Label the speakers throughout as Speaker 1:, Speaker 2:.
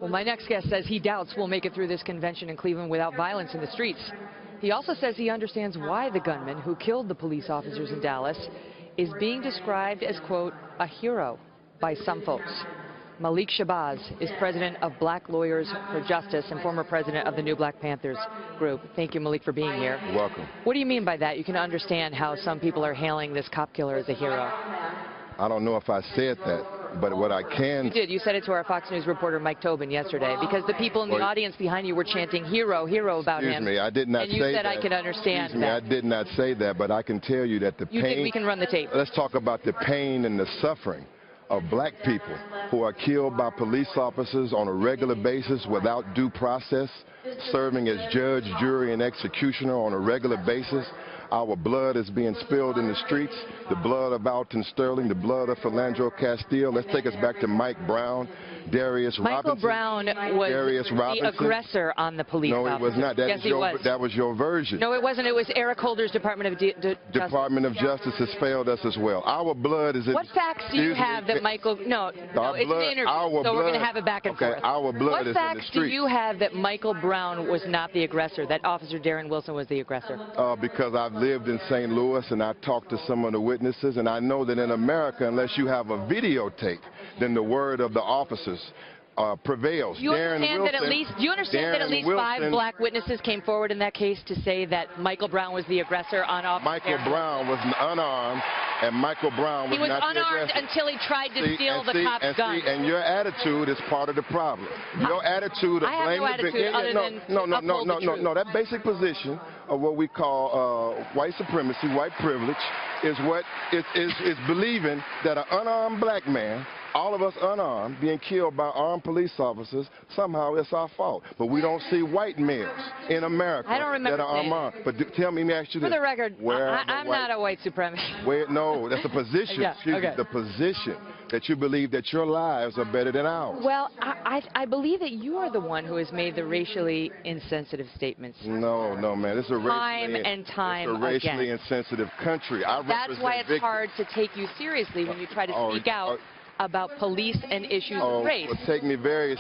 Speaker 1: Well, my next guest says he doubts we'll make it through this convention in Cleveland without violence in the streets. He also says he understands why the gunman who killed the police officers in Dallas is being described as, quote, a hero by some folks. Malik Shabazz is president of Black Lawyers for Justice and former president of the new Black Panthers group. Thank you, Malik, for being here.
Speaker 2: You're welcome.
Speaker 1: What do you mean by that? You can understand how some people are hailing this cop killer as a hero.
Speaker 2: I don't know if I said that, but what I can...
Speaker 1: You did. You said it to our Fox News reporter, Mike Tobin, yesterday, because the people in the audience behind you were chanting hero, hero about him.
Speaker 2: Excuse me, I did not say that.
Speaker 1: And you said I could understand
Speaker 2: Excuse me,
Speaker 1: that.
Speaker 2: I did not say that, but I can tell you that the pain...
Speaker 1: You think we can run the tape?
Speaker 2: Let's talk about the pain and the suffering of black people who are killed by police officers on a regular basis without due process, serving as judge, jury, and executioner on a regular basis. Our blood is being spilled in the streets, the blood of Alton Sterling, the blood of Philandro Castile. Let's take us back to Mike Brown, Darius Robinson.
Speaker 1: Michael Brown was the aggressor on the police officers.
Speaker 2: No, it was not. That
Speaker 1: yes, he was.
Speaker 2: That was your version.
Speaker 1: No, it wasn't. It was Eric Holder's Department of Justice.
Speaker 2: Department of Justice has failed us as well. Our blood is...
Speaker 1: What facts do you have that Michael... No, it's an interview, so we're going to have it back and forth.
Speaker 2: Our blood is in the streets.
Speaker 1: What facts do you have that Michael Brown was not the aggressor, that Officer Darren Wilson was the aggressor?
Speaker 2: Because I've lived in St. Louis and I talked to some of the witnesses, and I know that in America, unless you have a videotape, then the word of the officers prevails.
Speaker 1: Do you understand that at least 5 black witnesses came forward in that case to say that Michael Brown was the aggressor on Officer
Speaker 2: Michael Brown was unarmed, and Michael Brown was not the aggressor.
Speaker 1: He was unarmed until he tried to steal the cop's gun.
Speaker 2: And your attitude is part of the problem. Your attitude of blaming the victim. No. That basic position of what we call white supremacy, white privilege, is what is believing that an unarmed black man, all of us unarmed, being killed by armed police officers, somehow it's our fault. But we don't see white males in America that are unarmed. But tell me, let me ask you this.
Speaker 1: For the record, I'm not a white supremacist.
Speaker 2: No, that's a position.
Speaker 1: Yeah, okay.
Speaker 2: The position that you believe that your lives are better than ours.
Speaker 1: Well, I believe that you are the one who has made the racially insensitive statements.
Speaker 2: No, man. This is a racially insensitive country.
Speaker 1: That's why it's hard to take you seriously when you try to speak out about police and issues of race.
Speaker 2: Well, take me very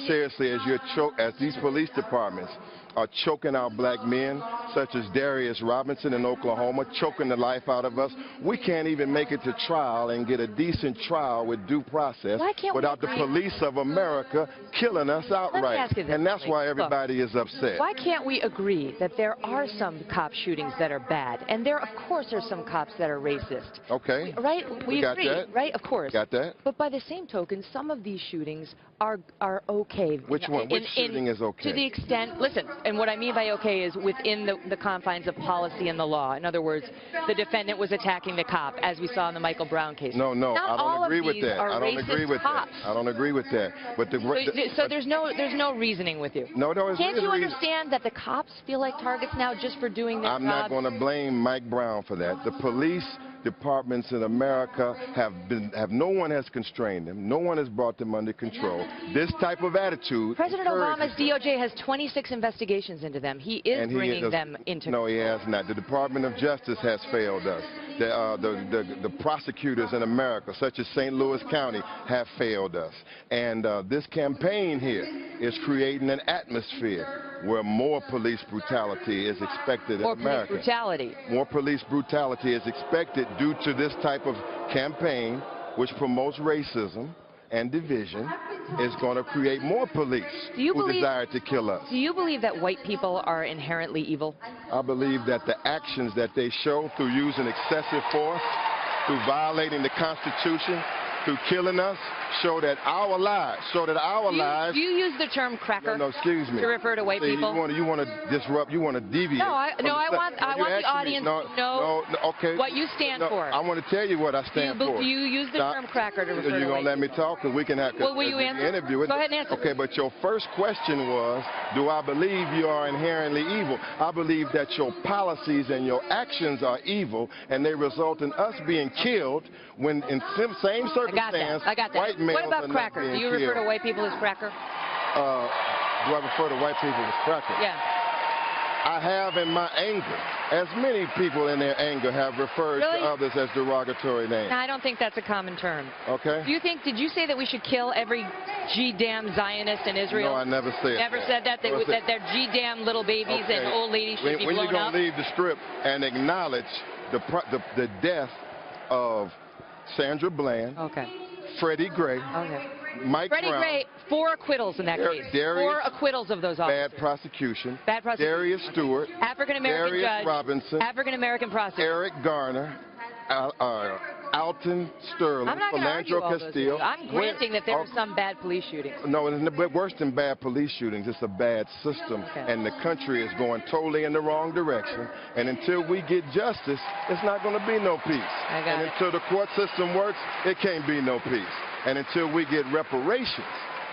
Speaker 2: seriously as these police departments are choking out black men, such as Darius Robinson in Oklahoma, choking the life out of us. We can't even make it to trial and get a decent trial with due process without the police of America killing us outright. And that's why everybody is upset.
Speaker 1: Why can't we agree that there are some cop shootings that are bad, and there, of course, are some cops that are racist?
Speaker 2: Okay.
Speaker 1: Right? We agree,
Speaker 2: that.
Speaker 1: Right? Of course.
Speaker 2: Got that.
Speaker 1: But by the same token, some of these shootings are okay.
Speaker 2: Which one? Which shooting is okay?
Speaker 1: To the extent, listen, and what I mean by okay is within the confines of policy and the law. In other words, the defendant was attacking the cop, as we saw in the Michael Brown case.
Speaker 2: No, I don't agree with that.
Speaker 1: I don't
Speaker 2: agree with that. But
Speaker 1: so there's no reasoning with you.
Speaker 2: No,
Speaker 1: can't you understand that the cops feel like targets now just for doing their job?
Speaker 2: I'm not going to blame Mike Brown for that. The police departments in America no one has constrained them. No one has brought them under control. This type of attitude.
Speaker 1: President Obama's DOJ has 26 investigations into them. He is bringing them into control.
Speaker 2: No, he has not. The Department of Justice has failed us. The prosecutors in America, such as St. Louis County, have failed us. And this campaign here is creating an atmosphere where more police brutality is expected in America. More police brutality is expected due to this type of campaign, which promotes racism and division, is going to create more police who desire to kill us.
Speaker 1: Do you believe that white people are inherently evil?
Speaker 2: I believe that the actions that they show through using excessive force, through violating the Constitution, through killing us, show that our lives.
Speaker 1: Do you use the term cracker?
Speaker 2: No, excuse me.
Speaker 1: To refer to white people?
Speaker 2: You want to disrupt, you want to deviate.
Speaker 1: I want the audience to know what you stand for.
Speaker 2: I want to tell you what I stand for.
Speaker 1: Do you use the term cracker to refer to white people?
Speaker 2: You're going to let me talk, because we can have
Speaker 1: will you answer?
Speaker 2: Interview.
Speaker 1: Go ahead and answer.
Speaker 2: Okay, but your first question was, do I believe you are inherently evil? I believe that your policies and your actions are evil, and they result in us being killed when in same circumstance,
Speaker 1: I got that.
Speaker 2: White males
Speaker 1: what about cracker? Do you refer to white people as cracker?
Speaker 2: Do I refer to white people as cracker?
Speaker 1: Yeah.
Speaker 2: I have in my anger as many people in their anger have referred
Speaker 1: Really?
Speaker 2: to others as derogatory names.
Speaker 1: No, I don't think that's a common term.
Speaker 2: Okay?
Speaker 1: Did you say that we should kill every G-damn Zionist in Israel?
Speaker 2: No, I never said
Speaker 1: Never
Speaker 2: that.
Speaker 1: said that? That their G-damn little babies and old ladies should be blown
Speaker 2: When you're going
Speaker 1: up?
Speaker 2: to leave the strip and acknowledge the death of Sandra Bland,
Speaker 1: Okay.
Speaker 2: Freddie Gray,
Speaker 1: Okay.
Speaker 2: Mike
Speaker 1: Freddie
Speaker 2: Brown,
Speaker 1: Gray, 4 acquittals in that case.
Speaker 2: Darius,
Speaker 1: 4 acquittals of those officers.
Speaker 2: bad prosecution,
Speaker 1: Bad prosecution.
Speaker 2: Darius Stewart,
Speaker 1: African-American
Speaker 2: Darius
Speaker 1: judge.
Speaker 2: Robinson,
Speaker 1: African-American prosecutor.
Speaker 2: Eric Garner, Alton Sterling,
Speaker 1: I'm not going to argue
Speaker 2: Philandro
Speaker 1: all those
Speaker 2: Castillo.
Speaker 1: things. I'm granting that there were some bad police shootings.
Speaker 2: No, it's worse than bad police shootings. It's a bad system, and the country is going totally in the wrong direction. And until we get justice, it's not going to be no peace. And until the court system works, it can't be no peace. And until we get reparations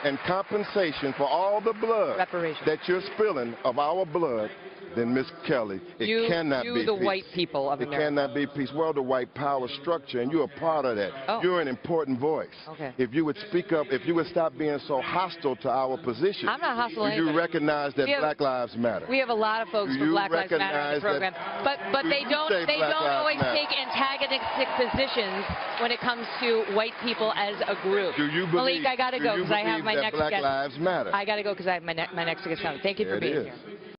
Speaker 2: and compensation for all the blood that you're spilling of our blood, then Miss Kelly, it cannot be
Speaker 1: the
Speaker 2: peace.
Speaker 1: white people of America.
Speaker 2: It cannot be peace. Well, the white power structure, and you're a part of that.
Speaker 1: Oh.
Speaker 2: You're an important voice.
Speaker 1: Okay.
Speaker 2: If you would speak up, if you would stop being so hostile to our position.
Speaker 1: I'm not hostile to
Speaker 2: you
Speaker 1: anybody.
Speaker 2: recognize that Black Lives Matter.
Speaker 1: We have a lot of folks from Black Lives Matter in the program, but they don't always take antagonistic positions when it comes to white people as a group.
Speaker 2: Do you believe,
Speaker 1: Malik, I got to go because I have my next
Speaker 2: Black
Speaker 1: guest.
Speaker 2: Lives Matter?
Speaker 1: I got to go because I have my next guest coming. Thank you for being here.